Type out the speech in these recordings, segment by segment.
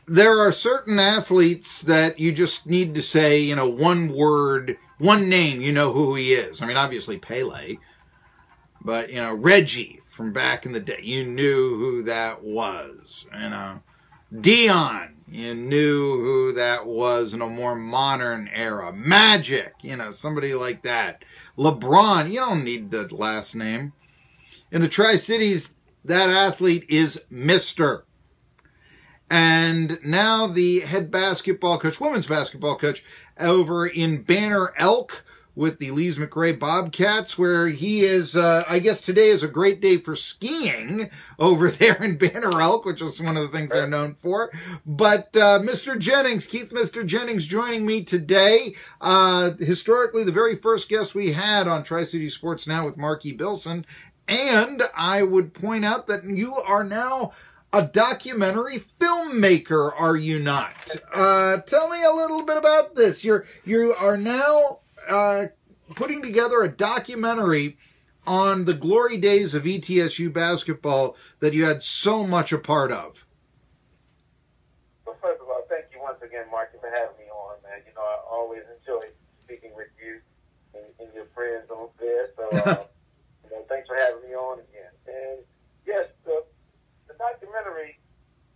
there are certain athletes that you just need to say, you know, one word, one name, you know who he is. I mean, obviously Pele, but, you know, Reggie from back in the day, you knew who that was. You know, Dion, you knew who that was in a more modern era. Magic, you know, somebody like that. LeBron, you don't need the last name. In the Tri-Cities, that athlete is Mr. And now the head basketball coach, women's basketball coach, over in Banner Elk with the Lees McRae Bobcats, where he is, I guess today is a great day for skiing over there in Banner Elk, which is one of the things they're known for. But Mr. Jennings, Keith Mr. Jennings, joining me today. Historically, the very first guest we had on Tri-City Sports Now with Marky Billson. And I would point out that you are now a documentary filmmaker, are you not? Tell me a little bit about this. You are now putting together a documentary on the glory days of ETSU basketball that you had so much a part of. Well, first of all, thank you once again, Marky, for having me on, man. You know, I always enjoy speaking with you and your friends on there. So, you know, thanks for having me on again. And yes, the documentary,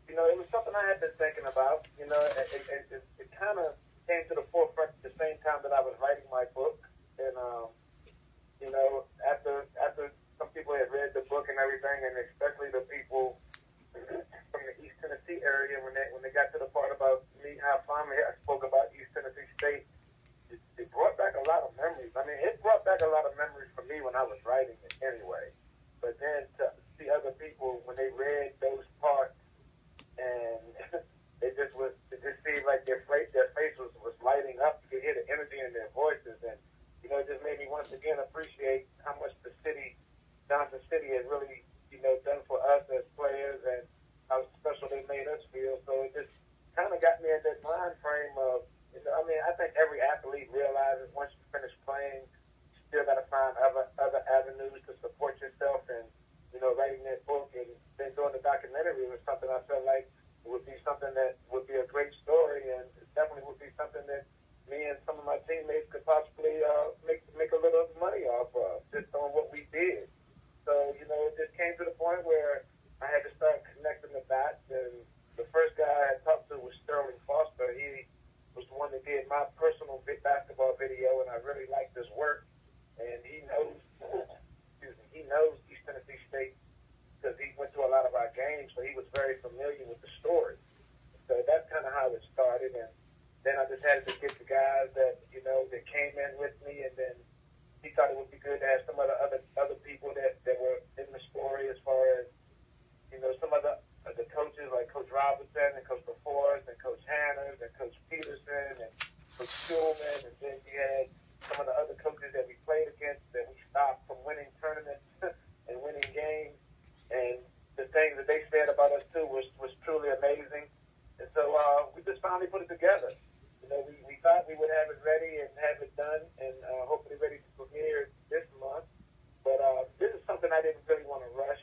you know, it was something I had been thinking about. You know, it kind of came to the forefront at the same time that I was writing my book. And, you know, after some people had read the book and everything, and especially the people from the East Tennessee area, when they got to the part about me, how finally I spoke about East Tennessee State, it brought back a lot of memories. I mean, it brought back a lot of memories for me when I was writing it anyway. But then to see other people, when they read those parts, and it just seemed like their face was lighting up. You could hear the energy in their voices, and you know, it just made me once again appreciate how much the city, Johnson City, has really, you know, done for us as players, and how special they made us feel. So it just kind of got me in that mind frame of, you know, I mean, I think every athlete realizes once you finish playing, you still got to find other avenues to support yourself, and you know, writing that book and then doing the documentary was something I felt like would be something that would be a great story, and it definitely would be something that me and some of my teammates could possibly make a little money off of, just on what we did. So, you know, it just came to the point where I had to start connecting the dots, and the first guy I had talked to was Sterling Foster. He was the one that did my personal basketball video, and I really liked his work, and he knows East Tennessee State because he went to a lot of our games, so he was very familiar with the story. So that's kind of how it started, and then I just had to get the guys that, you know, that came in with me, and then he thought it would be good to have some of the other people that were in the story, as far as, you know, some of the coaches like Coach Robinson and Coach DeForest and Coach Hanners and Coach Peterson and Coach Schulman, and then you had some of the other coaches that we played against that we stopped from winning tournaments and winning games. And the things that they said about us, too, was truly amazing. And so we just finally put it together. You know, we thought we would have it ready and have it done, and hopefully ready to premiere this month. But this is something I didn't really want to rush.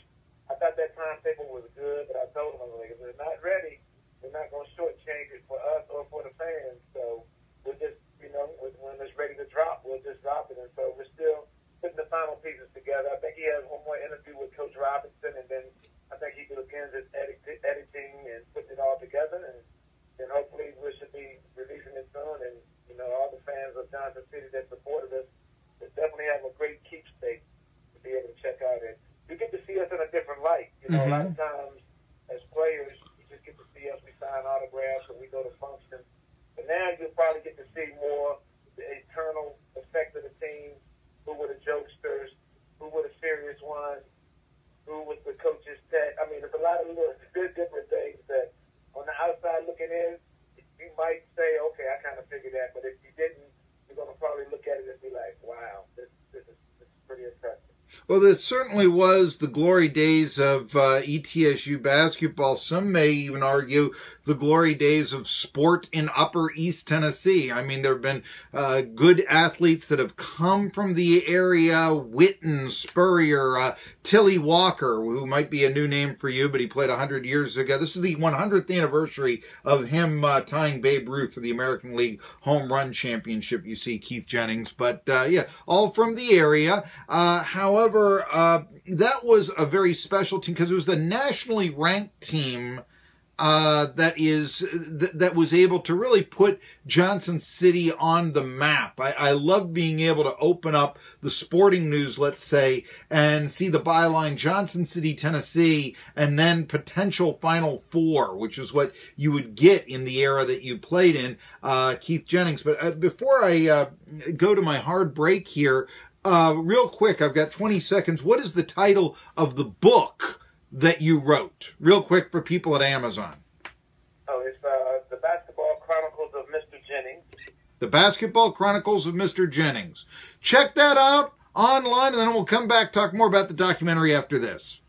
I thought that timetable was good, but I told them, I was like, if it's not ready, we're not going to shortchange it for us or for the fans. So we'll just, you know, when it's ready to drop, we'll just drop it. And so we're still putting the final pieces together. I think he has one more interview with Coach Robinson, and then I think he begins his editing and putting it all together, and then hopefully we should be releasing it soon. And you know, all the fans of Johnson City that supported us will definitely have a great keepsake to be able to check out. And you get to see us in a different light. You know, a lot of times as players, you just get to see us. We sign autographs and we go to functions. But now you'll probably get to see more the internal effect of the team. Who were the jokesters? Who were the serious ones? Who was the coach's pet? I mean, there's a lot of little different things that on the outside looking in, you might say, okay, I kind of figured that. But if you didn't, you're going to probably look at it and be like, wow, this is pretty impressive. Well, this certainly was the glory days of ETSU basketball. Some may even argue the glory days of sport in Upper East Tennessee. I mean, there have been good athletes that have come from the area, Witten, Spurrier, Tilly Walker, who might be a new name for you, but he played 100 years ago. This is the 100th anniversary of him tying Babe Ruth for the American League Home Run Championship, you see, Keith Jennings. But, yeah, all from the area. However, that was a very special team because it was the nationally ranked team that was able to really put Johnson City on the map. I love being able to open up the sporting news, let's say, and see the byline Johnson City, Tennessee, and then potential Final Four, which is what you would get in the era that you played in, Keith Jennings. But before I go to my hard break here, real quick, I've got 20 seconds. What is the title of the book that you wrote? Real quick for people at Amazon. Oh, it's The Basketball Chronicles of Mr. Jennings. The Basketball Chronicles of Mr. Jennings. Check that out online, and then we'll come back, talk more about the documentary after this.